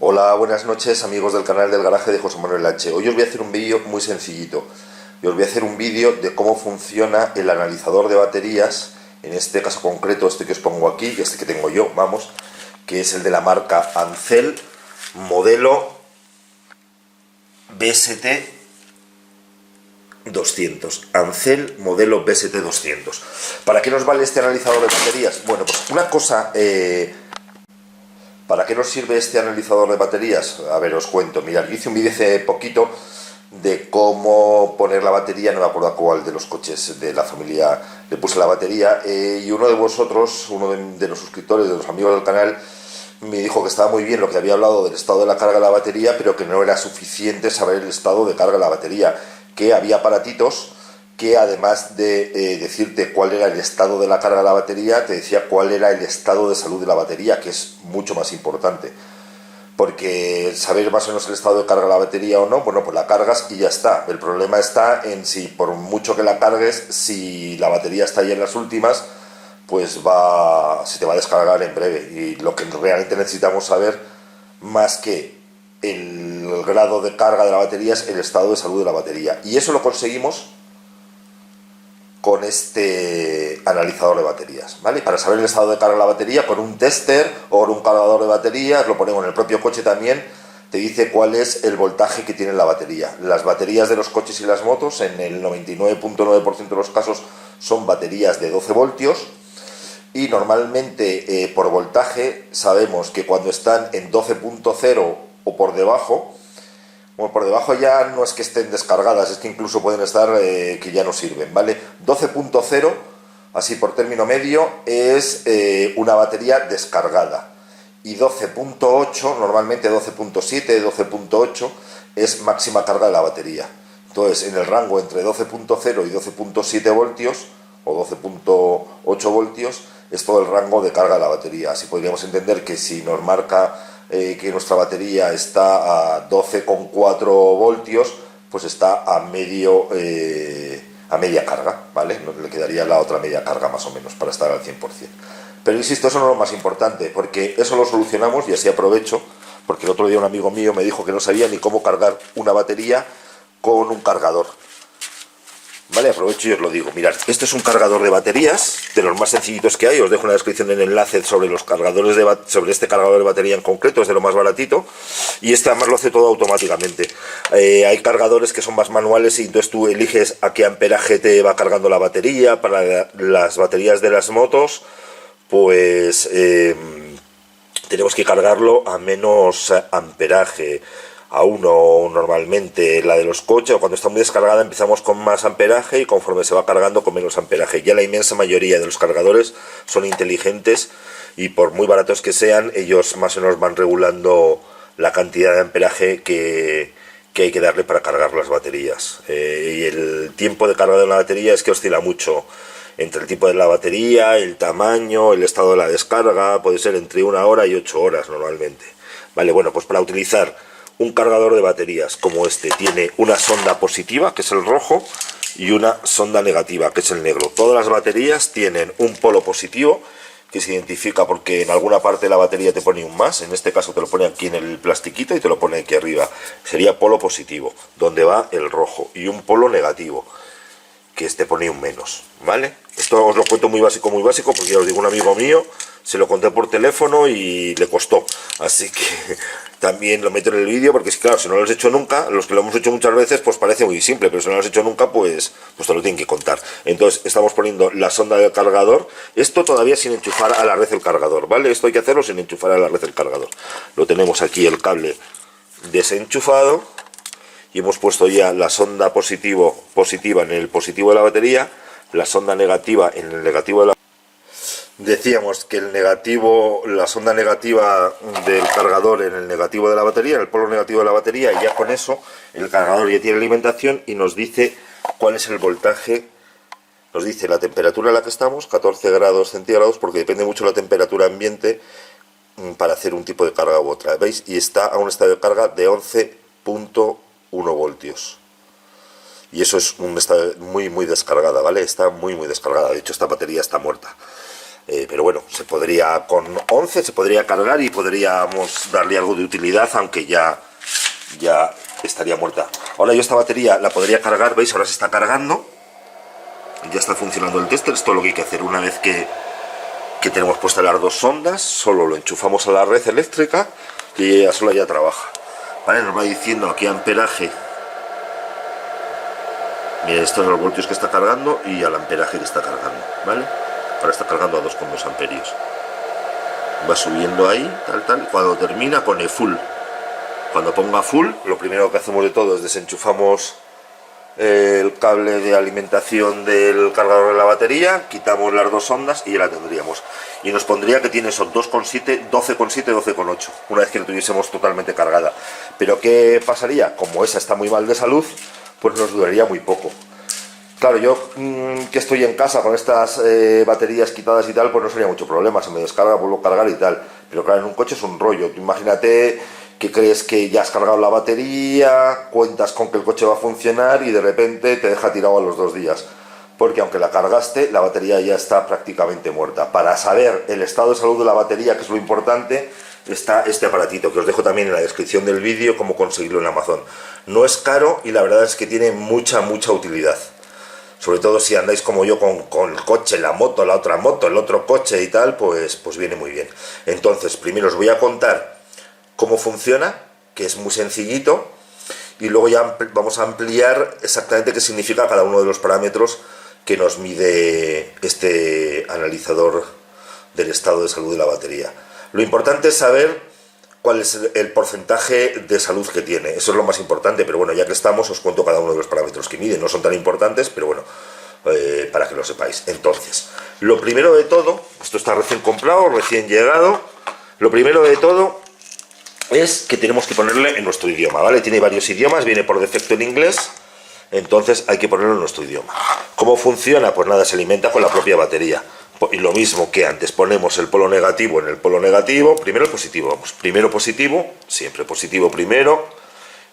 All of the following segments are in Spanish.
Hola, buenas noches amigos del canal del garaje de José Manuel H. Hoy os voy a hacer un vídeo muy sencillito. Y os voy a hacer un vídeo de cómo funciona el analizador de baterías, en este caso concreto, este que os pongo aquí, y este que tengo yo, vamos, que es el de la marca Ancel, modelo BST 200. Ancel modelo BST 200. ¿Para qué nos vale este analizador de baterías? Bueno, pues una cosa... ¿Para qué nos sirve este analizador de baterías? A ver, os cuento. Mirad, yo hice un vídeo hace poquito de cómo poner la batería, no me acuerdo a cuál de los coches de la familia le puse la batería, y uno de vosotros, uno de los suscriptores, de los amigos del canal, me dijo que estaba muy bien lo que había hablado del estado de la carga de la batería, pero que no era suficiente saber el estado de carga de la batería, que había aparatitos que además de decirte cuál era el estado de la carga de la batería, te decía cuál era el estado de salud de la batería, que es mucho más importante. Porque saber más o menos el estado de carga de la batería o no, bueno, pues la cargas y ya está. El problema está en si por mucho que la cargues, si la batería está ya en las últimas, pues se te va a descargar en breve. Y lo que realmente necesitamos saber, más que el grado de carga de la batería, es el estado de salud de la batería. Y eso lo conseguimos con este analizador de baterías, ¿vale? Para saber el estado de carga de la batería, con un tester o con un cargador de baterías, lo ponemos en el propio coche también, te dice cuál es el voltaje que tiene la batería. Las baterías de los coches y las motos, en el 99.9% de los casos, son baterías de 12 voltios, y normalmente por voltaje sabemos que cuando están en 12.0 o por debajo, bueno, por debajo ya no es que estén descargadas, es que incluso pueden estar que ya no sirven, ¿vale? 12.0, así por término medio, es una batería descargada. Y 12.8, normalmente 12.7, 12.8, es máxima carga de la batería. Entonces, en el rango entre 12.0 y 12.7 voltios, o 12.8 voltios, es todo el rango de carga de la batería. Así podríamos entender que si nos marca que nuestra batería está a 12,4 voltios, pues está a media carga, ¿vale? Le quedaría la otra media carga más o menos para estar al 100%. Pero insisto, eso no es lo más importante, porque eso lo solucionamos, y así aprovecho, porque el otro día un amigo mío me dijo que no sabía ni cómo cargar una batería con un cargador. Vale, aprovecho y os lo digo. Mirad, este es un cargador de baterías, de los más sencillitos que hay. Os dejo en la descripción el enlace sobre los cargadores sobre este cargador de batería en concreto, es de lo más baratito. Y este además lo hace todo automáticamente. Hay cargadores que son más manuales, y entonces tú eliges a qué amperaje te va cargando la batería. Para las baterías de las motos, pues tenemos que cargarlo a menos amperaje. A 1 normalmente. La de los coches, o cuando está muy descargada, empezamos con más amperaje, y conforme se va cargando con menos amperaje. Ya la inmensa mayoría de los cargadores son inteligentes, y por muy baratos que sean, ellos más o menos van regulando la cantidad de amperaje que hay que darle para cargar las baterías. Y el tiempo de carga de una batería es que oscila mucho entre el tipo de la batería, el tamaño, el estado de la descarga. Puede ser entre 1 hora y 8 horas normalmente. Vale, bueno, pues para utilizar un cargador de baterías como este, tiene una sonda positiva, que es el rojo, y una sonda negativa, que es el negro. Todas las baterías tienen un polo positivo, que se identifica porque en alguna parte de la batería te pone un más. En este caso te lo pone aquí en el plastiquito y te lo pone aquí arriba. Sería polo positivo, donde va el rojo, y un polo negativo, que este pone un menos, ¿vale? Esto os lo cuento muy básico, porque ya os digo, un amigo mío se lo conté por teléfono y le costó, así que también lo meto en el vídeo, porque claro, si no lo has hecho nunca, los que lo hemos hecho muchas veces, pues parece muy simple, pero si no lo has hecho nunca, pues te lo tienen que contar. Entonces estamos poniendo la sonda del cargador, esto todavía sin enchufar a la red el cargador, ¿vale? Esto hay que hacerlo sin enchufar a la red el cargador. Lo tenemos aquí, el cable desenchufado, y hemos puesto ya la sonda positiva en el positivo de la batería, la sonda negativa en el negativo de la... Decíamos que la sonda negativa del cargador en el negativo de la batería, en el polo negativo de la batería, y ya con eso el cargador ya tiene alimentación y nos dice cuál es el voltaje. Nos dice la temperatura en la que estamos, 14 grados centígrados, porque depende mucho de la temperatura ambiente para hacer un tipo de carga u otra, ¿veis? Y está a un estado de carga de 11.1 voltios. Y eso es un estado muy descargada, ¿vale? Está muy descargada, de hecho esta batería está muerta. pero bueno, se podría con 11 se podría cargar y podríamos darle algo de utilidad, aunque ya estaría muerta. Ahora yo esta batería la podría cargar, veis, ahora se está cargando, ya está funcionando el tester. Esto es lo que hay que hacer una vez que tenemos puestas las dos sondas. Solo lo enchufamos a la red eléctrica y ella sola ya trabaja, ¿vale? Nos va diciendo aquí amperaje. Mira, estos son los voltios que está cargando y al amperaje que está cargando, ¿vale? Ahora está cargando a 2,2 amperios. Va subiendo ahí, tal, y cuando termina pone full. Cuando ponga full, lo primero que hacemos de todo es desenchufamos el cable de alimentación del cargador de la batería, quitamos las dos ondas y ya la tendríamos. Y nos pondría que tiene esos 12,7, 12,8, una vez que la tuviésemos totalmente cargada. Pero ¿qué pasaría? Como esa está muy mal de salud, pues nos duraría muy poco. Claro, yo que estoy en casa con estas baterías quitadas y tal, pues no sería mucho problema, se me descarga, vuelvo a cargar y tal. Pero claro, en un coche es un rollo. Tú imagínate que crees que ya has cargado la batería, cuentas con que el coche va a funcionar y de repente te deja tirado a los 2 días. Porque aunque la cargaste, la batería ya está prácticamente muerta. Para saber el estado de salud de la batería, que es lo importante, está este aparatito, que os dejo también en la descripción del vídeo cómo conseguirlo en Amazon. No es caro y la verdad es que tiene mucha utilidad. Sobre todo si andáis como yo con el coche, la moto, la otra moto, el otro coche y tal, pues viene muy bien. Entonces, primero os voy a contar cómo funciona, que es muy sencillito, y luego ya vamos a ampliar exactamente qué significa cada uno de los parámetros que nos mide este analizador del estado de salud de la batería. Lo importante es saber cuál es el porcentaje de salud que tiene. Eso es lo más importante, pero bueno, ya que estamos os cuento cada uno de los parámetros que mide. No son tan importantes, pero bueno, para que lo sepáis. Entonces, lo primero de todo, esto está recién comprado, recién llegado, lo primero de todo es que tenemos que ponerle en nuestro idioma, ¿vale? Tiene varios idiomas, viene por defecto en inglés, entonces hay que ponerlo en nuestro idioma. ¿Cómo funciona? Pues nada, se alimenta con la propia batería. Y lo mismo que antes, ponemos el polo negativo en el polo negativo, primero el positivo, vamos, primero positivo, siempre positivo primero,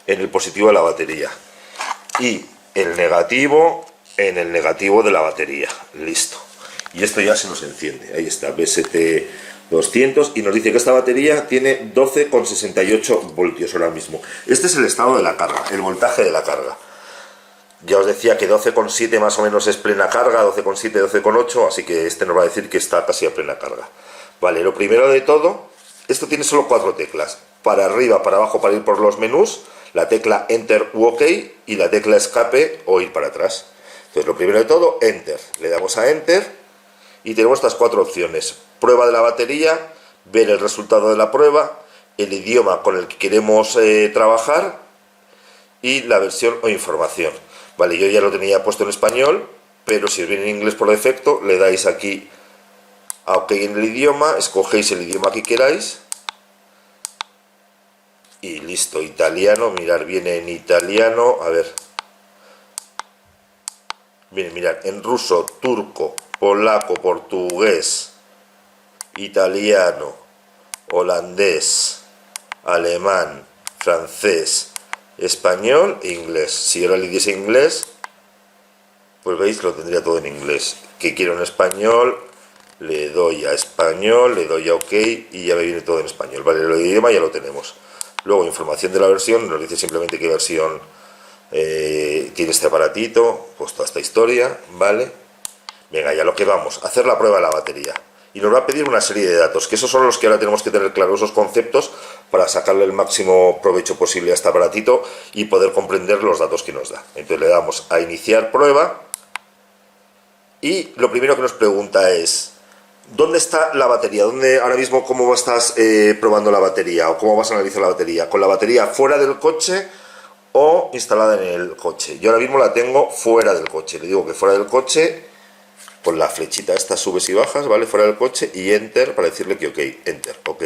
en el positivo de la batería. Y el negativo en el negativo de la batería, listo. Y esto ya se nos enciende, ahí está, BST 200, y nos dice que esta batería tiene 12,68 voltios ahora mismo. Este es el estado de la carga, el voltaje de la carga. Ya os decía que 12,7 más o menos es plena carga, 12,7, 12,8, así que este nos va a decir que está casi a plena carga. Vale, lo primero de todo, esto tiene solo 4 teclas. Para arriba, para abajo, para ir por los menús, la tecla Enter u OK y la tecla Escape o ir para atrás. Entonces, lo primero de todo, Enter. Le damos a Enter y tenemos estas 4 opciones. Prueba de la batería, ver el resultado de la prueba, el idioma con el que queremos trabajar y la versión o información. Vale, yo ya lo tenía puesto en español, pero si os viene en inglés por defecto, le dais aquí a OK en el idioma, escogéis el idioma que queráis y listo. Italiano, mirar, viene en italiano, a ver, viene, mirar, en ruso, turco, polaco, portugués, italiano, holandés, alemán, francés, español e inglés. Si ahora le diese inglés, pues veis que lo tendría todo en inglés. Que quiero en español, le doy a español, le doy a OK y ya me viene todo en español. Vale, el idioma ya lo tenemos. Luego, información de la versión, nos dice simplemente qué versión tiene este aparatito, pues toda esta historia, ¿vale? Venga, ya lo que vamos, a hacer la prueba de la batería. Y nos va a pedir una serie de datos, que esos son los que ahora tenemos que tener claros, esos conceptos, para sacarle el máximo provecho posible a este aparatito y poder comprender los datos que nos da. Entonces le damos a iniciar prueba y lo primero que nos pregunta es ¿dónde está la batería? ¿Dónde ahora mismo cómo estás probando la batería o cómo vas a analizar la batería? ¿Con la batería fuera del coche o instalada en el coche? Yo ahora mismo la tengo fuera del coche, le digo que fuera del coche, con la flechita esta subes y bajas, ¿vale? Fuera del coche y Enter para decirle que OK, Enter, OK.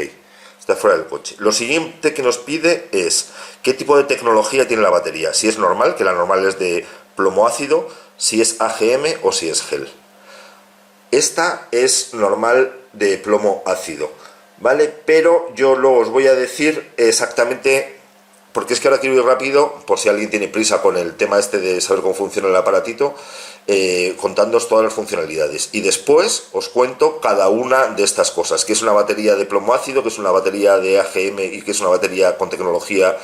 Está fuera del coche. Lo siguiente que nos pide es qué tipo de tecnología tiene la batería. Si es normal, que la normal es de plomo ácido, si es AGM o si es gel. Esta es normal de plomo ácido, ¿vale? Pero yo luego os voy a decir exactamente, porque es que ahora quiero ir rápido, por si alguien tiene prisa con el tema este de saber cómo funciona el aparatito. contándoos todas las funcionalidades. Y después os cuento cada una de estas cosas, que es una batería de plomo ácido, que es una batería de AGM y que es una batería con tecnología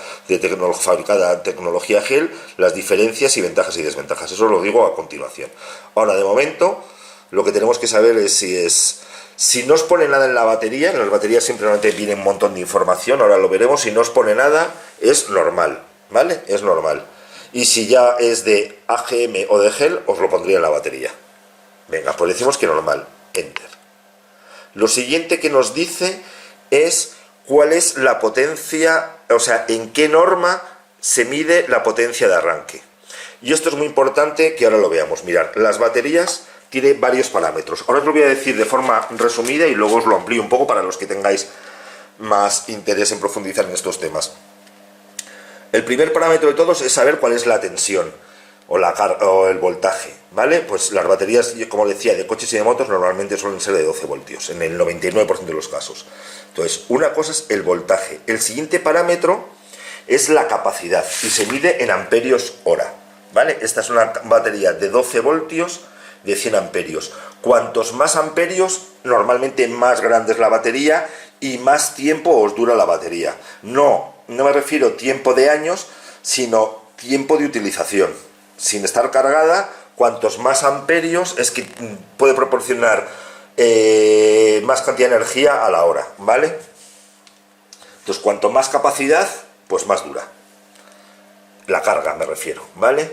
fabricada tecnología gel, las diferencias y ventajas y desventajas. Eso os lo digo a continuación. Ahora, de momento, lo que tenemos que saber es si no os pone nada en la batería. En las baterías simplemente viene un montón de información, ahora lo veremos. Si no os pone nada, es normal, ¿vale? Es normal. Y si ya es de AGM o de gel, os lo pondría en la batería. Venga, pues decimos que normal. Enter. Lo siguiente que nos dice es cuál es la potencia, o sea, en qué norma se mide la potencia de arranque. Y esto es muy importante que ahora lo veamos. Mirad, las baterías tienen varios parámetros. Ahora os lo voy a decir de forma resumida y luego os lo amplío un poco para los que tengáis más interés en profundizar en estos temas. El primer parámetro de todos es saber cuál es la tensión o el voltaje, ¿vale? Pues las baterías, como decía, de coches y de motos normalmente suelen ser de 12 voltios, en el 99% de los casos. Entonces, una cosa es el voltaje. El siguiente parámetro es la capacidad y se mide en amperios hora, ¿vale? Esta es una batería de 12 voltios de 100 amperios. Cuantos más amperios, normalmente más grande es la batería y más tiempo os dura la batería. No me refiero tiempo de años, sino tiempo de utilización. Sin estar cargada, cuantos más amperios es que puede proporcionar más cantidad de energía a la hora, ¿vale? Entonces, cuanto más capacidad, pues más dura. La carga me refiero, ¿vale?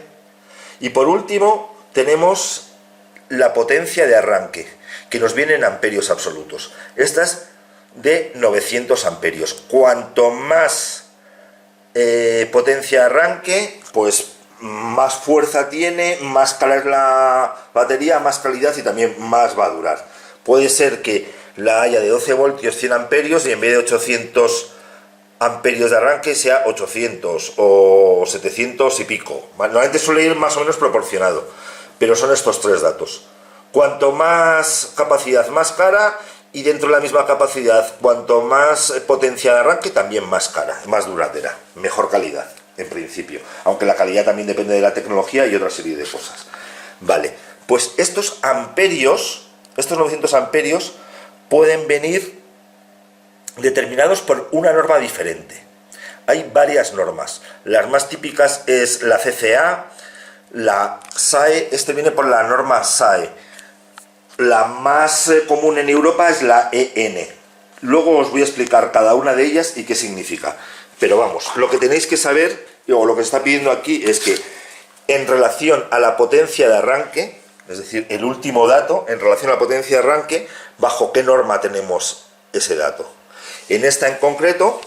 Y por último, tenemos la potencia de arranque, que nos viene en amperios absolutos. Esta es de 900 amperios. Cuanto más potencia de arranque, pues más fuerza tiene, más cara es la batería, más calidad y también más va a durar. Puede ser que la haya de 12 voltios 100 amperios y en vez de 800 amperios de arranque sea 800 o 700 y pico. Normalmente suele ir más o menos proporcionado, pero son estos tres datos. Cuanto más capacidad, más cara, y dentro de la misma capacidad, cuanto más potencia de arranque, también más cara, más duradera, mejor calidad, en principio. Aunque la calidad también depende de la tecnología y otra serie de cosas. Vale, pues estos amperios, estos 900 amperios, pueden venir determinados por una norma diferente. Hay varias normas. Las más típicas es la CCA, la SAE, este viene por la norma SAE. La más común en Europa es la EN. Luego os voy a explicar cada una de ellas y qué significa. Pero vamos, lo que tenéis que saber, o lo que se está pidiendo aquí, es que en relación a la potencia de arranque, es decir, el último dato, en relación a la potencia de arranque, ¿bajo qué norma tenemos ese dato? En esta en concreto,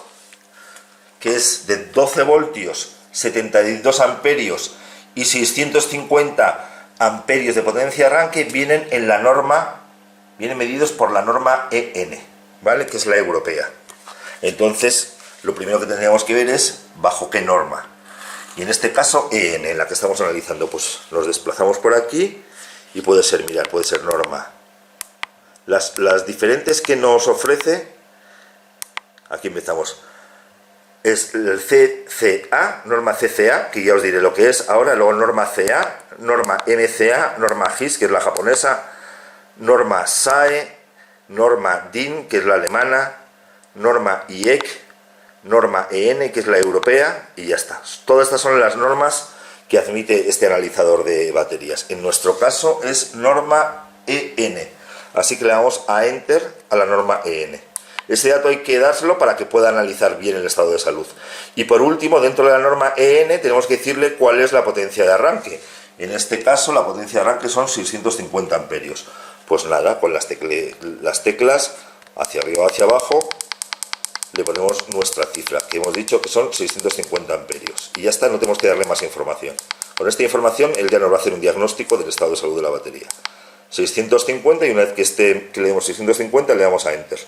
que es de 12 voltios, 72 amperios y 650 amperios de potencia de arranque, vienen en la norma, vienen medidos por la norma EN, ¿vale? Que es la europea. Entonces, lo primero que tendríamos que ver es bajo qué norma. Y en este caso, EN, en la que estamos analizando, pues nos desplazamos por aquí y puede ser, mirad, puede ser norma. Las diferentes que nos ofrece, aquí empezamos. Es el CCA, norma CCA, que ya os diré lo que es ahora, luego norma CA, norma MCA, norma GIS, que es la japonesa, norma SAE, norma DIN, que es la alemana, norma IEC, norma EN, que es la europea, y ya está. Todas estas son las normas que admite este analizador de baterías. En nuestro caso es norma EN, así que le damos a Enter a la norma EN. Ese dato hay que dárselo para que pueda analizar bien el estado de salud. Y por último, dentro de la norma EN tenemos que decirle cuál es la potencia de arranque. En este caso la potencia de arranque son 650 amperios. Pues nada, con las teclas hacia arriba o hacia abajo le ponemos nuestra cifra, que hemos dicho que son 650 amperios. Y ya está, no tenemos que darle más información. Con esta información él ya nos va a hacer un diagnóstico del estado de salud de la batería. 650, y una vez que le demos 650 le damos a Enter.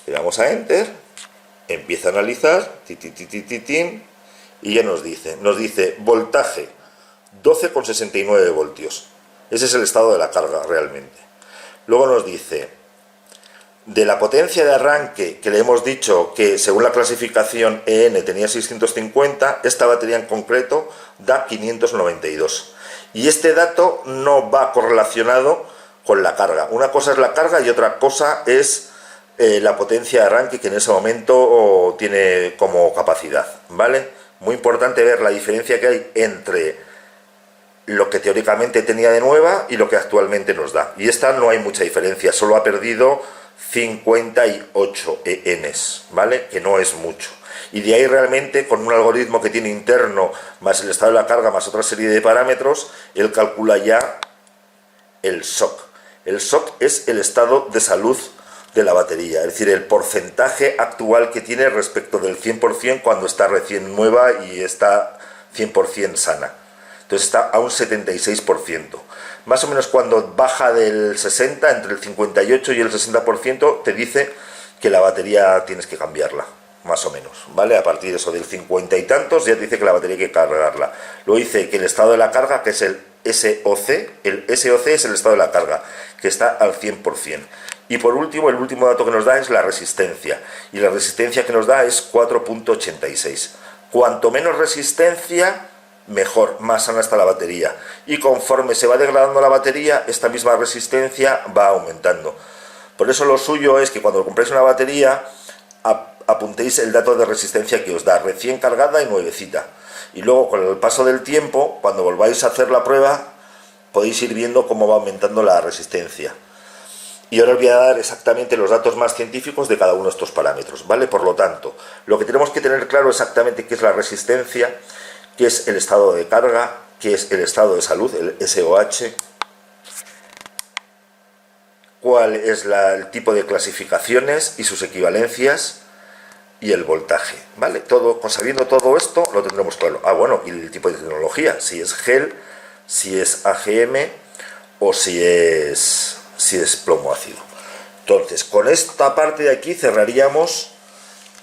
Le damos a Enter, empieza a analizar, y ya nos dice voltaje 12,69 voltios. Ese es el estado de la carga realmente. Luego nos dice, de la potencia de arranque, que le hemos dicho que según la clasificación EN tenía 650, esta batería en concreto da 592. Y este dato no va correlacionado con la carga. Una cosa es la carga y otra cosa es la potencia de arranque que en ese momento tiene como capacidad, ¿vale? Muy importante ver la diferencia que hay entre lo que teóricamente tenía de nueva y lo que actualmente nos da. Y esta no hay mucha diferencia, solo ha perdido 58 ENs, ¿vale? Que no es mucho. Y de ahí realmente, con un algoritmo que tiene interno, más el estado de la carga, más otra serie de parámetros, él calcula ya el SOC. El SOC es el estado de salud de la batería, es decir, el porcentaje actual que tiene respecto del 100% cuando está recién nueva y está 100% sana. Entonces está a un 76%. Más o menos cuando baja del 60, entre el 58 y el 60%, te dice que la batería tienes que cambiarla, más o menos, ¿vale? A partir de eso, del 50 y tantos, ya te dice que la batería hay que cargarla. Luego dice que el estado de la carga, que es el SOC es el estado de la carga, que está al 100%. Y por último, el último dato que nos da es la resistencia. Y la resistencia que nos da es 4.86. Cuanto menos resistencia, mejor, más sana está la batería. Y conforme se va degradando la batería, esta misma resistencia va aumentando. Por eso lo suyo es que cuando compréis una batería, apuntéis el dato de resistencia que os da, recién cargada y nuevecita. Y luego, con el paso del tiempo, cuando volváis a hacer la prueba, podéis ir viendo cómo va aumentando la resistencia. Y ahora os voy a dar exactamente los datos más científicos de cada uno de estos parámetros, ¿vale? Por lo tanto, lo que tenemos que tener claro exactamente qué es la resistencia, qué es el estado de carga, qué es el estado de salud, el SOH, cuál es el tipo de clasificaciones y sus equivalencias, y el voltaje, ¿vale? Sabiendo todo esto, lo tendremos claro. Bueno, y el tipo de tecnología, si es gel, si es AGM o si es plomo ácido. Entonces, con esta parte de aquí cerraríamos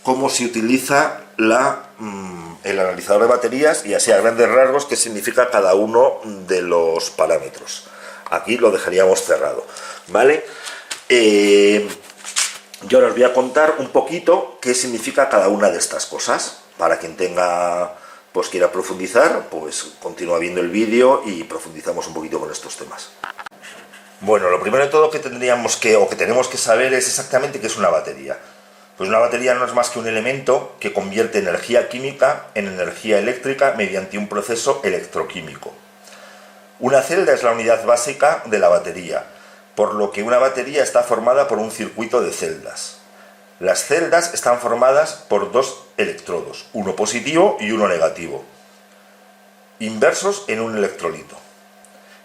cómo se utiliza el analizador de baterías y así a grandes rasgos qué significa cada uno de los parámetros. Aquí lo dejaríamos cerrado, ¿vale? Yo ahora os voy a contar un poquito qué significa cada una de estas cosas. Para quien quiera profundizar, pues continúa viendo el vídeo y profundizamos un poquito con estos temas. Bueno, lo primero de todo que tenemos que saber es exactamente qué es una batería. Pues una batería no es más que un elemento que convierte energía química en energía eléctrica mediante un proceso electroquímico. Una celda es la unidad básica de la batería, por lo que una batería está formada por un circuito de celdas. Las celdas están formadas por dos electrodos, uno positivo y uno negativo, inversos en un electrolito.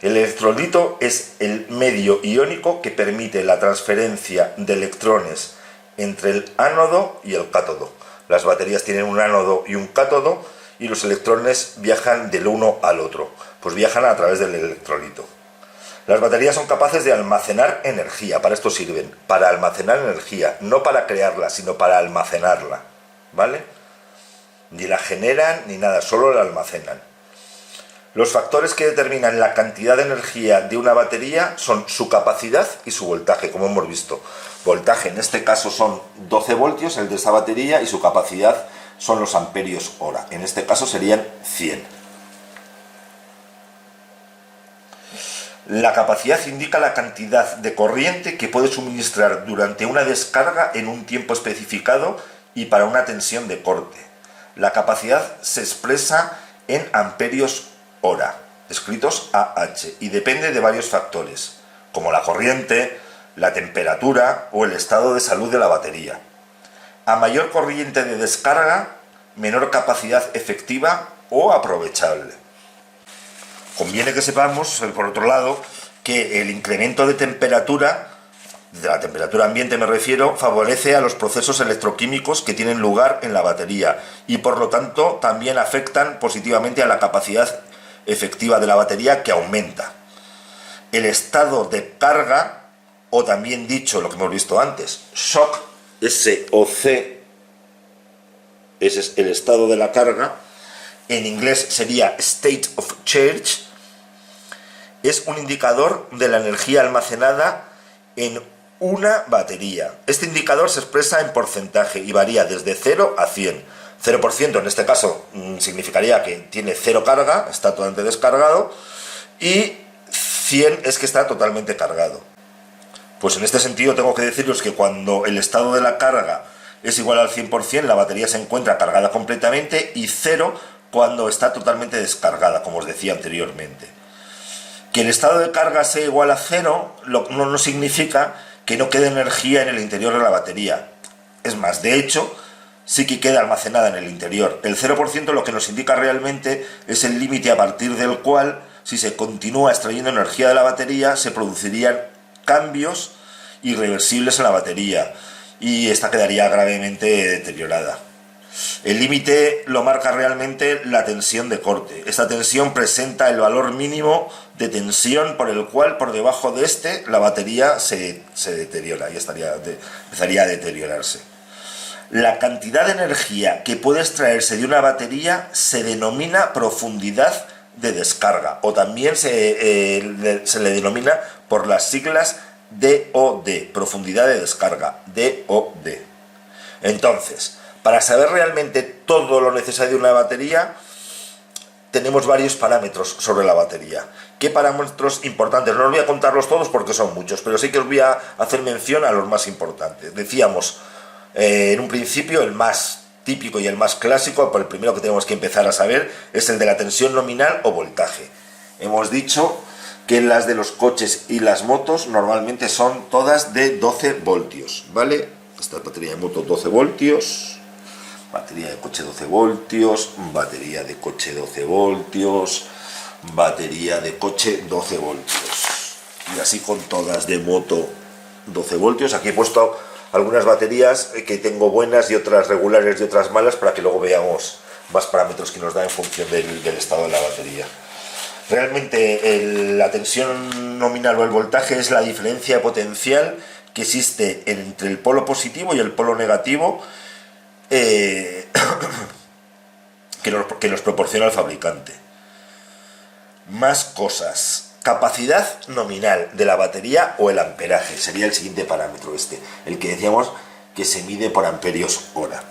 El electrolito es el medio iónico que permite la transferencia de electrones entre el ánodo y el cátodo. Las baterías tienen un ánodo y un cátodo y los electrones viajan del uno al otro, pues viajan a través del electrolito. Las baterías son capaces de almacenar energía, para esto sirven, para almacenar energía, no para crearla, sino para almacenarla, ¿vale? Ni la generan ni nada, solo la almacenan. Los factores que determinan la cantidad de energía de una batería son su capacidad y su voltaje, como hemos visto. Voltaje en este caso son 12 voltios, el de esta batería, y su capacidad son los amperios hora. En este caso serían 100. La capacidad indica la cantidad de corriente que puede suministrar durante una descarga en un tiempo especificado y para una tensión de corte. La capacidad se expresa en amperios hora, escritos AH, y depende de varios factores, como la corriente, la temperatura o el estado de salud de la batería. A mayor corriente de descarga, menor capacidad efectiva o aprovechable. Conviene que sepamos, por otro lado, que el incremento de temperatura, de la temperatura ambiente me refiero, favorece a los procesos electroquímicos que tienen lugar en la batería y por lo tanto también afectan positivamente a la capacidad efectiva de la batería, que aumenta. El estado de carga, o también dicho lo que hemos visto antes, SOC, S-O-C, ese es el estado de la carga, en inglés sería State of Charge, es un indicador de la energía almacenada en una batería. Este indicador se expresa en porcentaje y varía desde 0 a 100. 0% en este caso significaría que tiene cero carga, está totalmente descargado, y 100 es que está totalmente cargado. Pues en este sentido tengo que deciros que cuando el estado de la carga es igual al 100%, la batería se encuentra cargada completamente, y 0 cuando está totalmente descargada, como os decía anteriormente. Que el estado de carga sea igual a 0 no significa que no quede energía en el interior de la batería. Es más, de hecho, sí que queda almacenada en el interior. El 0% lo que nos indica realmente es el límite a partir del cual, si se continúa extrayendo energía de la batería, se producirían cambios irreversibles en la batería y esta quedaría gravemente deteriorada. El límite lo marca realmente la tensión de corte. Esta tensión presenta el valor mínimo de tensión por el cual, por debajo de este, la batería se deteriora y empezaría a deteriorarse. La cantidad de energía que puede extraerse de una batería se denomina profundidad de descarga, o también se le denomina por las siglas DOD, profundidad de descarga, DOD. Entonces, para saber realmente todo lo necesario de una batería, tenemos varios parámetros sobre la batería. ¿Qué parámetros importantes? No os voy a contarlos todos porque son muchos, pero sí que os voy a hacer mención a los más importantes. Decíamos en un principio, el más típico y el más clásico, el primero que tenemos que empezar a saber, es el de la tensión nominal o voltaje. Hemos dicho que las de los coches y las motos normalmente son todas de 12 voltios, ¿vale? Esta es batería de moto 12 voltios, batería de coche 12 voltios, batería de coche 12 voltios, batería de coche 12 voltios. Y así con todas de moto 12 voltios. Aquí he puesto algunas baterías que tengo buenas y otras regulares y otras malas para que luego veamos más parámetros que nos da en función del estado de la batería. Realmente la tensión nominal o el voltaje es la diferencia potencial que existe entre el polo positivo y el polo negativo que nos proporciona el fabricante. Más cosas. Capacidad nominal de la batería o el amperaje sería el siguiente parámetro, el que decíamos que se mide por amperios hora.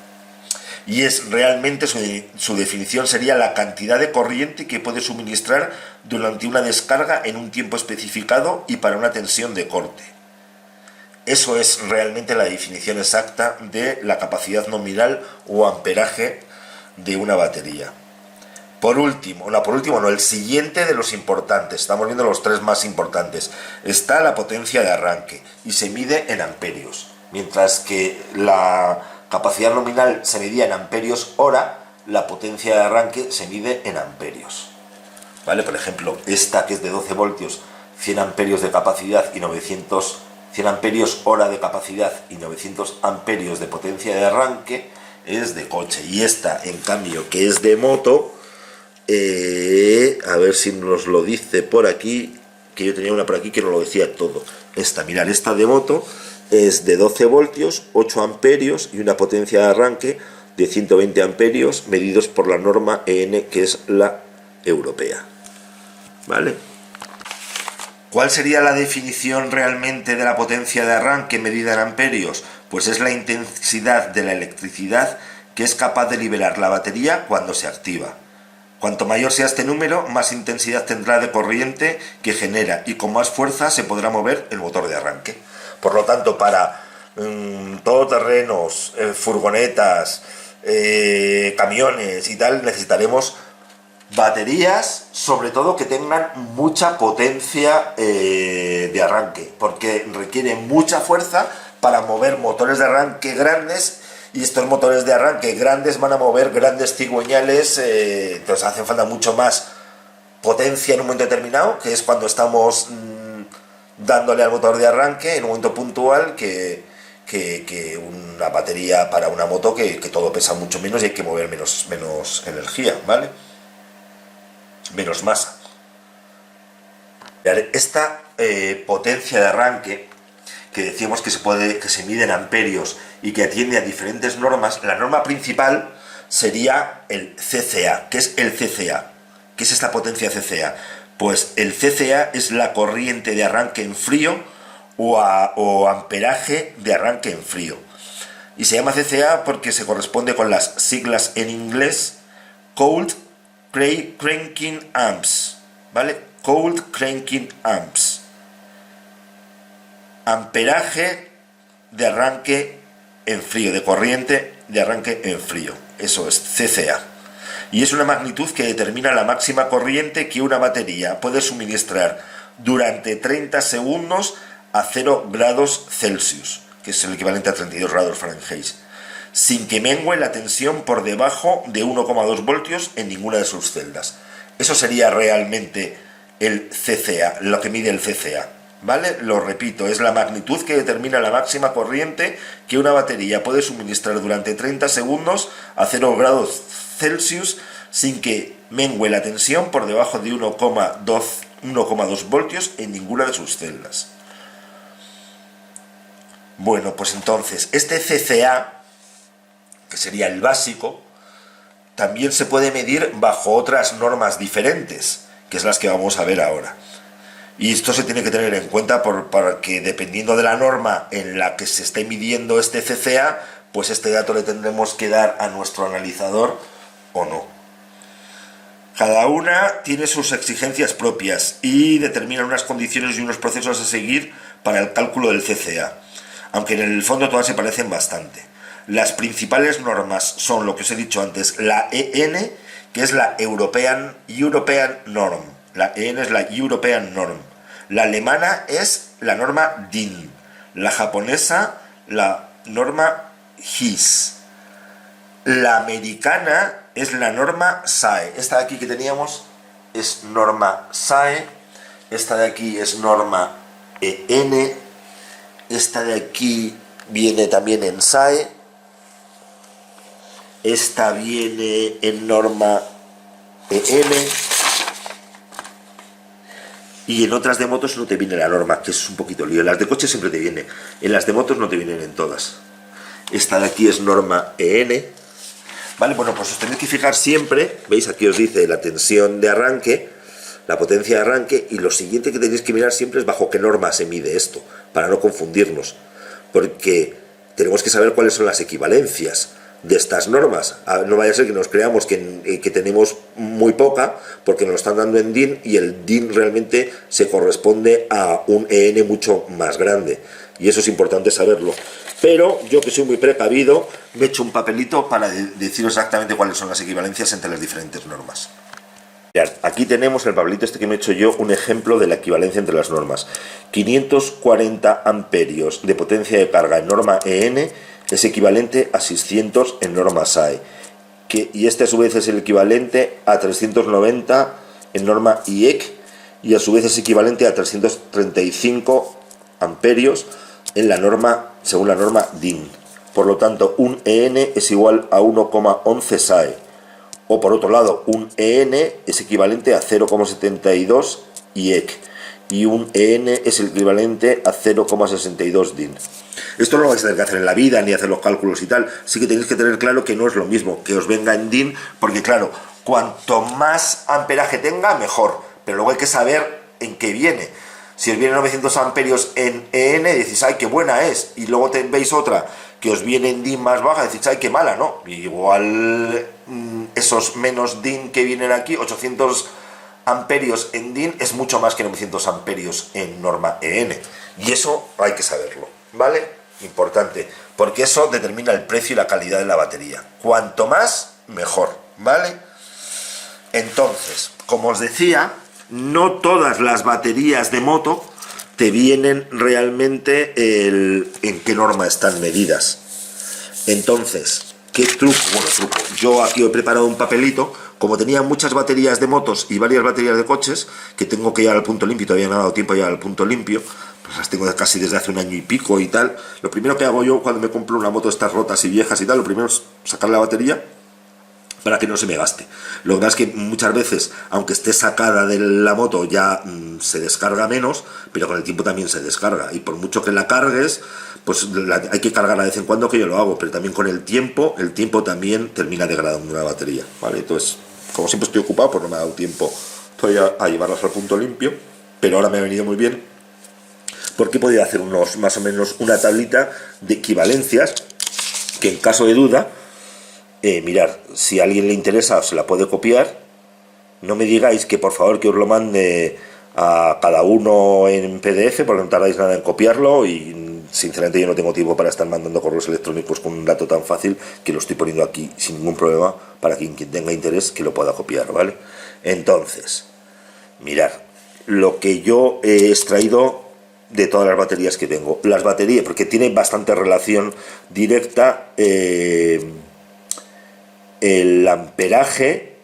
Y es realmente su definición sería la cantidad de corriente que puede suministrar durante una descarga en un tiempo especificado y para una tensión de corte. Eso es realmente la definición exacta de la capacidad nominal o amperaje de una batería. El siguiente de los importantes, estamos viendo los tres más importantes, está la potencia de arranque y se mide en amperios, mientras que la capacidad nominal se medía en amperios hora, la potencia de arranque se mide en amperios. ¿Vale? Por ejemplo, esta que es de 12 voltios, 100 amperios de capacidad y 100 amperios hora de capacidad y 900 amperios de potencia de arranque, es de coche. Y esta, en cambio, que es de moto, a ver si nos lo dice por aquí, que yo tenía una por aquí que nos lo decía todo. Esta de moto es de 12 voltios, 8 amperios y una potencia de arranque de 120 amperios medidos por la norma EN, que es la europea. ¿Vale? ¿Cuál sería la definición realmente de la potencia de arranque medida en amperios? Pues es la intensidad de la electricidad que es capaz de liberar la batería cuando se activa. Cuanto mayor sea este número, más intensidad tendrá de corriente que genera y con más fuerza se podrá mover el motor de arranque. Por lo tanto, para todoterrenos, furgonetas, camiones y tal, necesitaremos baterías, sobre todo que tengan mucha potencia de arranque, porque requieren mucha fuerza para mover motores de arranque grandes. Y estos motores de arranque grandes van a mover grandes cigüeñales, entonces hace falta mucho más potencia en un momento determinado, que es cuando estamos dándole al motor de arranque en un momento puntual, que una batería para una moto que todo pesa mucho menos y hay que mover menos energía, ¿vale? Menos masa. Esta potencia de arranque, que decíamos que se mide en amperios y que atiende a diferentes normas, la norma principal sería el CCA. ¿Qué es el CCA? ¿Qué es esta potencia CCA? Pues el CCA es la corriente de arranque en frío o amperaje de arranque en frío. Y se llama CCA porque se corresponde con las siglas en inglés Cold Cranking Amps, ¿vale? Cold Cranking Amps. Amperaje de arranque en frío, de corriente de arranque en frío. Eso es CCA. Y es una magnitud que determina la máxima corriente que una batería puede suministrar durante 30 segundos a 0 grados Celsius, que es el equivalente a 32 grados Fahrenheit, sin que mengue la tensión por debajo de 1,2 voltios en ninguna de sus celdas. Eso sería realmente el CCA, lo que mide el CCA, ¿vale? Lo repito, es la magnitud que determina la máxima corriente que una batería puede suministrar durante 30 segundos a 0 grados Celsius sin que mengue la tensión por debajo de 1,2 voltios en ninguna de sus celdas. Bueno, pues entonces, este CCA, que sería el básico, también se puede medir bajo otras normas diferentes, que es las que vamos a ver ahora. Y esto se tiene que tener en cuenta porque dependiendo de la norma en la que se esté midiendo este CCA, pues este dato le tendremos que dar a nuestro analizador o no. Cada una tiene sus exigencias propias y determina unas condiciones y unos procesos a seguir para el cálculo del CCA, aunque en el fondo todas se parecen bastante. Las principales normas son lo que os he dicho antes, la EN, que es la European Norm. La EN es la European Norm. La alemana es la norma DIN. La japonesa, la norma HIS. La americana es la norma SAE. Esta de aquí que teníamos es norma SAE. Esta de aquí es norma EN. Esta de aquí viene también en SAE. Esta viene en norma EN. Y en otras de motos no te viene la norma, que es un poquito lío. En las de coches siempre te viene. En las de motos no te vienen en todas. Esta de aquí es norma EN. Vale, bueno, pues os tenéis que fijar siempre. Veis, aquí os dice la tensión de arranque, la potencia de arranque, y lo siguiente que tenéis que mirar siempre es bajo qué norma se mide esto, para no confundirnos. Porque tenemos que saber cuáles son las equivalencias de estas normas. No vaya a ser que nos creamos que tenemos muy poca, porque nos lo están dando en DIN, y el DIN realmente se corresponde a un EN mucho más grande, y eso es importante saberlo. Pero yo, que soy muy precavido, me he hecho un papelito para deciros exactamente cuáles son las equivalencias entre las diferentes normas. Mirad, aquí tenemos el papelito este que me he hecho yo, un ejemplo de la equivalencia entre las normas. 540 amperios de potencia de carga en norma EN es equivalente a 600 en norma SAE, y este a su vez es el equivalente a 390 en norma IEC, y a su vez es equivalente a 335 amperios en la norma, según la norma DIN. Por lo tanto, un EN es igual a 1,11 SAE, o por otro lado, un EN es equivalente a 0,72 IEC, y un EN es el equivalente a 0,62 DIN. Esto no lo vais a tener que hacer en la vida, ni hacer los cálculos y tal. Sí que tenéis que tener claro que no es lo mismo que os venga en DIN, porque claro, cuanto más amperaje tenga, mejor. Pero luego hay que saber en qué viene. Si os viene 900 amperios en EN, decís, ay, qué buena es. Y luego veis otra que os viene en DIN más baja, decís, ay, qué mala, ¿no? Igual esos menos DIN que vienen aquí, 800 amperios en DIN, es mucho más que 900 amperios en norma EN. Y eso hay que saberlo, ¿vale? Importante, porque eso determina el precio y la calidad de la batería. Cuanto más, mejor, ¿vale? Entonces, como os decía, no todas las baterías de moto te vienen realmente en qué norma están medidas. Entonces, ¿qué truco? Bueno, truco. Yo aquí he preparado un papelito. Como tenía muchas baterías de motos y varias baterías de coches, que tengo que llevar al punto limpio, todavía me ha dado tiempo a llevar al punto limpio, pues las tengo casi desde hace un año y pico y tal. Lo primero que hago yo cuando me compro una moto de estas rotas y viejas y tal, lo primero es sacar la batería para que no se me gaste. Lo que pasa es que muchas veces, aunque esté sacada de la moto, ya se descarga menos, pero con el tiempo también se descarga. Y por mucho que la cargues, pues hay que cargarla de vez en cuando, que yo lo hago, pero también con el tiempo también termina degradando una batería, ¿vale? Entonces, como siempre estoy ocupado, pues no me ha dado tiempo todavía a llevarlas al punto limpio, pero ahora me ha venido muy bien, porque he podido hacer más o menos una tablita de equivalencias, que en caso de duda, mirad, si a alguien le interesa se la puede copiar. No me digáis que por favor que os lo mande a cada uno en PDF, porque no tardáis nada en copiarlo, y sinceramente yo no tengo tiempo para estar mandando correos electrónicos con un dato tan fácil, que lo estoy poniendo aquí sin ningún problema para quien tenga interés que lo pueda copiar, ¿vale? Entonces, mirad, lo que yo he extraído de todas las baterías que tengo. Las baterías, porque tiene bastante relación directa el amperaje,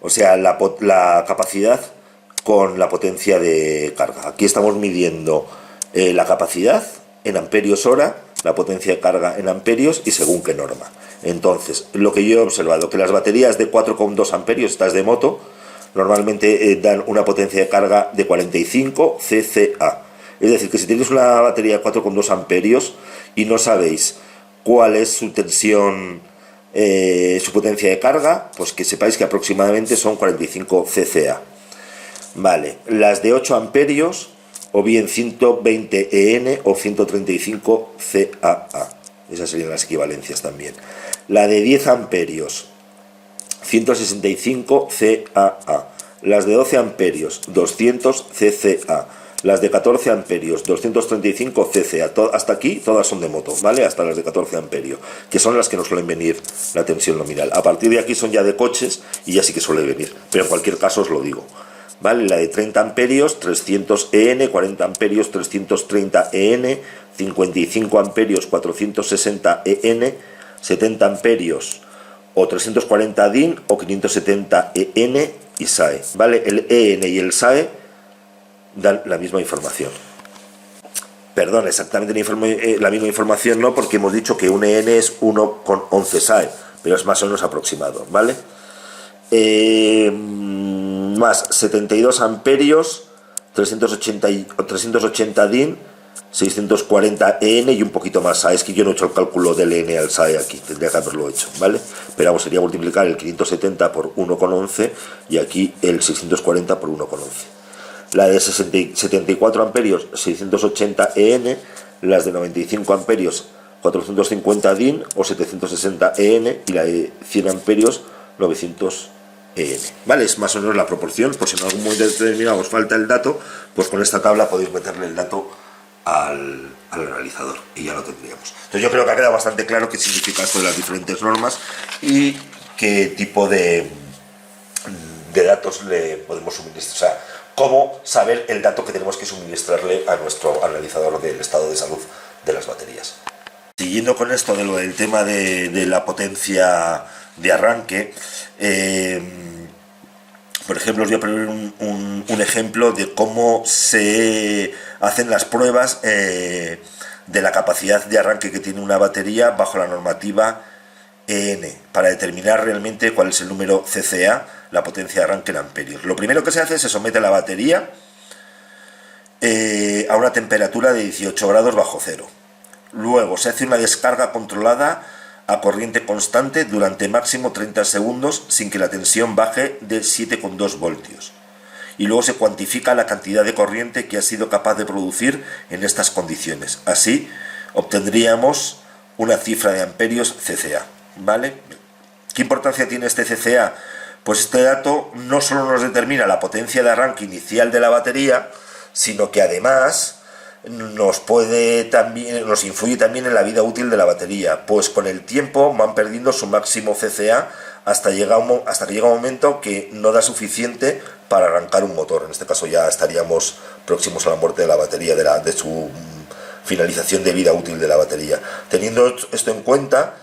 o sea, la capacidad con la potencia de carga. Aquí estamos midiendo la capacidad en amperios hora, la potencia de carga en amperios y según qué norma. Entonces, lo que yo he observado, que las baterías de 4,2 amperios, estas de moto, normalmente dan una potencia de carga de 45 cca. Es decir, que si tenéis una batería de 4,2 amperios y no sabéis cuál es su tensión, su potencia de carga, pues que sepáis que aproximadamente son 45 cca. Vale, las de 8 amperios, o bien 120 EN o 135 CAA. Esas serían las equivalencias también. La de 10 amperios, 165 CAA. Las de 12 amperios, 200 CCA. Las de 14 amperios, 235 CCA. Hasta aquí todas son de moto, ¿vale? Hasta las de 14 amperios, que son las que nos suelen venir la tensión nominal. A partir de aquí son ya de coches y ya sí que suele venir, pero en cualquier caso os lo digo. ¿Vale? La de 30 amperios, 300 EN, 40 amperios, 330 EN, 55 amperios, 460 EN, 70 amperios o 340 DIN o 570 EN y SAE. ¿Vale? El EN y el SAE dan la misma información. Perdón, exactamente la misma información no, porque hemos dicho que un EN es 1,11 SAE, pero es más o menos aproximado, ¿vale? Más 72 amperios, 380 DIN, 640 EN y un poquito más SAE. Es que yo no he hecho el cálculo del EN al SAE aquí, tendría que haberlo hecho, ¿vale? Pero vamos, sería multiplicar el 570 por 1,11 y aquí el 640 por 1,11. La de 74 amperios, 680 EN, las de 95 amperios, 450 DIN o 760 EN y la de 100 amperios, 900 EN. Vale, es más o menos la proporción, por si en algún momento determinado os falta el dato, pues con esta tabla podéis meterle el dato al realizador y ya lo tendríamos. Entonces yo creo que ha quedado bastante claro qué significa esto de las diferentes normas y qué tipo de datos le podemos suministrar, o sea, cómo saber el dato que tenemos que suministrarle a nuestro analizador del estado de salud de las baterías. Siguiendo con esto de lo del tema de la potencia de arranque, por ejemplo, os voy a poner un ejemplo de cómo se hacen las pruebas de la capacidad de arranque que tiene una batería bajo la normativa EN, para determinar realmente cuál es el número CCA, la potencia de arranque en amperios. Lo primero que se hace es se somete la batería a una temperatura de 18 grados bajo cero. Luego se hace una descarga controlada a corriente constante durante máximo 30 segundos sin que la tensión baje de 7,2 voltios. Y luego se cuantifica la cantidad de corriente que ha sido capaz de producir en estas condiciones. Así obtendríamos una cifra de amperios CCA. ¿Vale? ¿Qué importancia tiene este CCA? Pues este dato no solo nos determina la potencia de arranque inicial de la batería, sino que además nos influye también en la vida útil de la batería, pues con el tiempo van perdiendo su máximo CCA hasta que llega un momento que no da suficiente para arrancar un motor. En este caso ya estaríamos próximos a la muerte de la batería, de su finalización de vida útil de la batería. Teniendo esto en cuenta,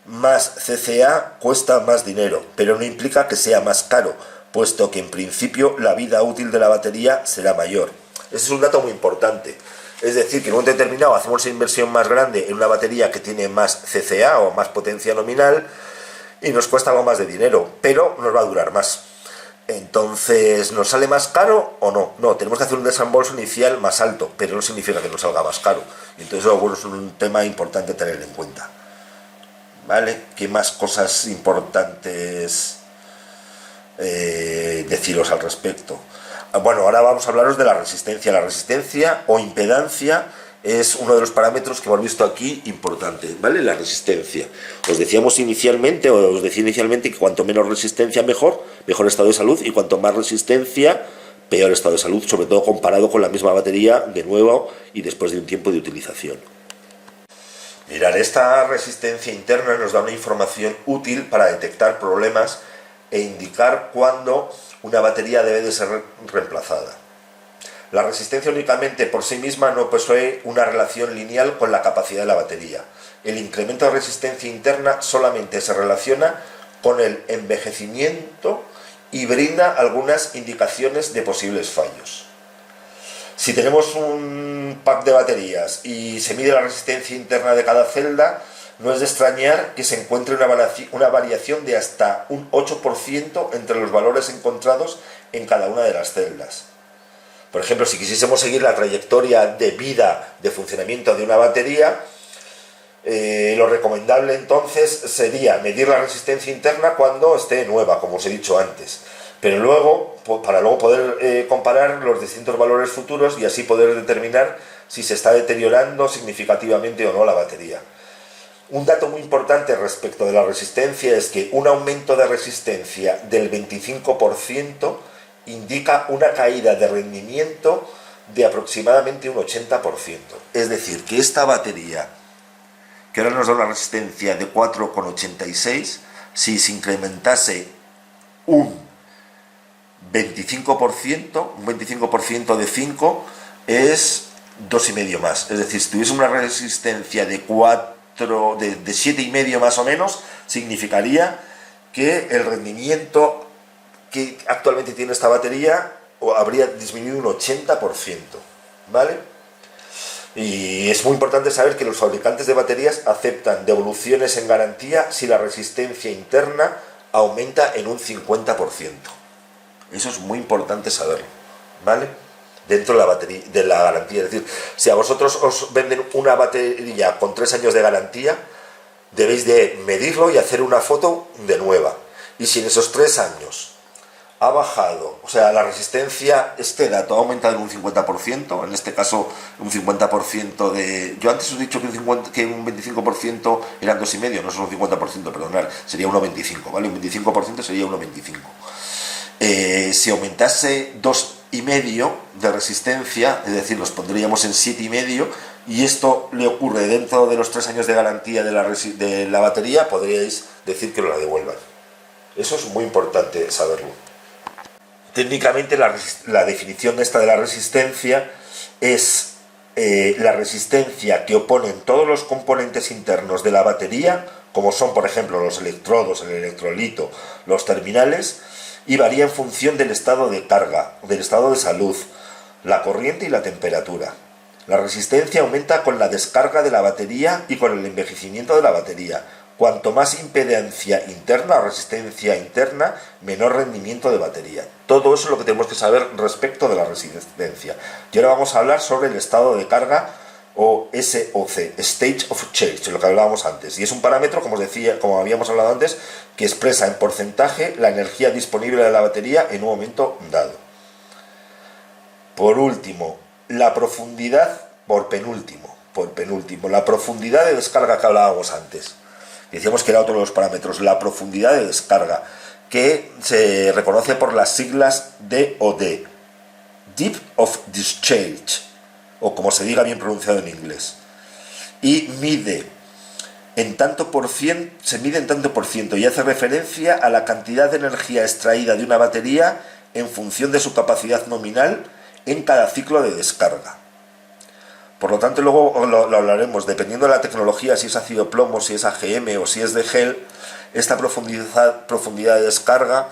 más CCA cuesta más dinero, pero no implica que sea más caro, puesto que en principio la vida útil de la batería será mayor. Ese es un dato muy importante. Es decir, que en un momento determinado hacemos una inversión más grande en una batería que tiene más CCA o más potencia nominal y nos cuesta algo más de dinero, pero nos va a durar más. Entonces, ¿nos sale más caro o no? No, tenemos que hacer un desembolso inicial más alto, pero no significa que nos salga más caro. Entonces, bueno, es un tema importante tener en cuenta. ¿Vale? ¿Qué más cosas importantes deciros al respecto? Bueno, ahora vamos a hablaros de la resistencia. La resistencia o impedancia es uno de los parámetros que hemos visto aquí importante, ¿vale? La resistencia. Os decía inicialmente que cuanto menos resistencia mejor estado de salud, y cuanto más resistencia peor estado de salud, sobre todo comparado con la misma batería de nuevo y después de un tiempo de utilización. Mirar, esta resistencia interna nos da una información útil para detectar problemas e indicar cuándo una batería debe de ser reemplazada. La resistencia únicamente por sí misma no posee una relación lineal con la capacidad de la batería. El incremento de resistencia interna solamente se relaciona con el envejecimiento y brinda algunas indicaciones de posibles fallos. Si tenemos un pack de baterías y se mide la resistencia interna de cada celda, no es de extrañar que se encuentre una variación de hasta un 8% entre los valores encontrados en cada una de las celdas. Por ejemplo, si quisiésemos seguir la trayectoria de vida de funcionamiento de una batería, lo recomendable entonces sería medir la resistencia interna cuando esté nueva, como os he dicho antes, pero luego, para luego poder comparar los distintos valores futuros y así poder determinar si se está deteriorando significativamente o no la batería. Un dato muy importante respecto de la resistencia es que un aumento de resistencia del 25% indica una caída de rendimiento de aproximadamente un 80%. Es decir, que esta batería, que ahora nos da una resistencia de 4,86, si se incrementase un 25% de 5 es 2,5 más. Es decir, si tuviese una resistencia de 7,5 más o menos, significaría que el rendimiento que actualmente tiene esta batería habría disminuido un 80%, ¿vale? Y es muy importante saber que los fabricantes de baterías aceptan devoluciones en garantía si la resistencia interna aumenta en un 50%. Eso es muy importante saberlo, ¿vale? Dentro de la garantía. Es decir, si a vosotros os venden una batería con 3 años de garantía, debéis de medirlo y hacer una foto de nueva. Y si en esos 3 años ha bajado, o sea, la resistencia, este dato ha aumentado en un 50%, en este caso un 50% de... Yo antes os he dicho que un 25% eran 2,5, no es un 50%, perdonad, sería 1,25, ¿vale? Un 25% sería 1,25. Si aumentase 2,5 de resistencia, es decir, los pondríamos en 7,5, y esto le ocurre dentro de los 3 años de garantía de la batería, podríais decir que la devuelvan. Eso es muy importante saberlo. Técnicamente la definición de la resistencia es la resistencia que oponen todos los componentes internos de la batería, como son por ejemplo los electrodos, el electrolito, los terminales, y varía en función del estado de carga, del estado de salud, la corriente y la temperatura. La resistencia aumenta con la descarga de la batería y con el envejecimiento de la batería. Cuanto más impedancia interna o resistencia interna, menor rendimiento de batería. Todo eso es lo que tenemos que saber respecto de la resistencia. Y ahora vamos a hablar sobre el estado de carga o SOC, State of Change, lo que hablábamos antes. Y es un parámetro, como os decía, como habíamos hablado antes, que expresa en porcentaje la energía disponible de la batería en un momento dado. Por último, la profundidad, por penúltimo, la profundidad de descarga que hablábamos antes. Decíamos que era otro de los parámetros, la profundidad de descarga, que se reconoce por las siglas DOD, Deep of Discharge, o como se diga bien pronunciado en inglés. Y se mide en tanto por ciento y hace referencia a la cantidad de energía extraída de una batería en función de su capacidad nominal en cada ciclo de descarga. Por lo tanto, luego lo hablaremos, dependiendo de la tecnología, si es ácido plomo, si es AGM o si es de gel, esta profundidad de descarga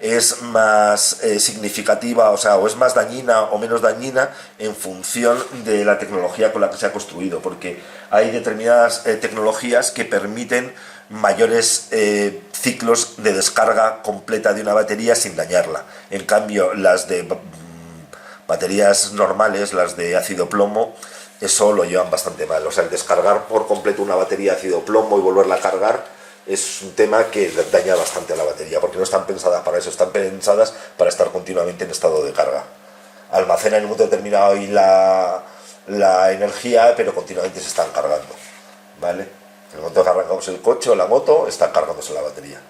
es más significativa, o es más dañina o menos dañina en función de la tecnología con la que se ha construido, porque hay determinadas tecnologías que permiten mayores ciclos de descarga completa de una batería sin dañarla. En cambio, las de baterías normales, las de ácido plomo, eso lo llevan bastante mal. O sea, el descargar por completo una batería de ácido plomo y volverla a cargar es un tema que daña bastante a la batería, porque no están pensadas para eso, están pensadas para estar continuamente en estado de carga. Almacenan en un momento determinado ahí la energía, pero continuamente se están cargando, ¿vale? En el momento que arrancamos el coche o la moto, está cargándose la batería.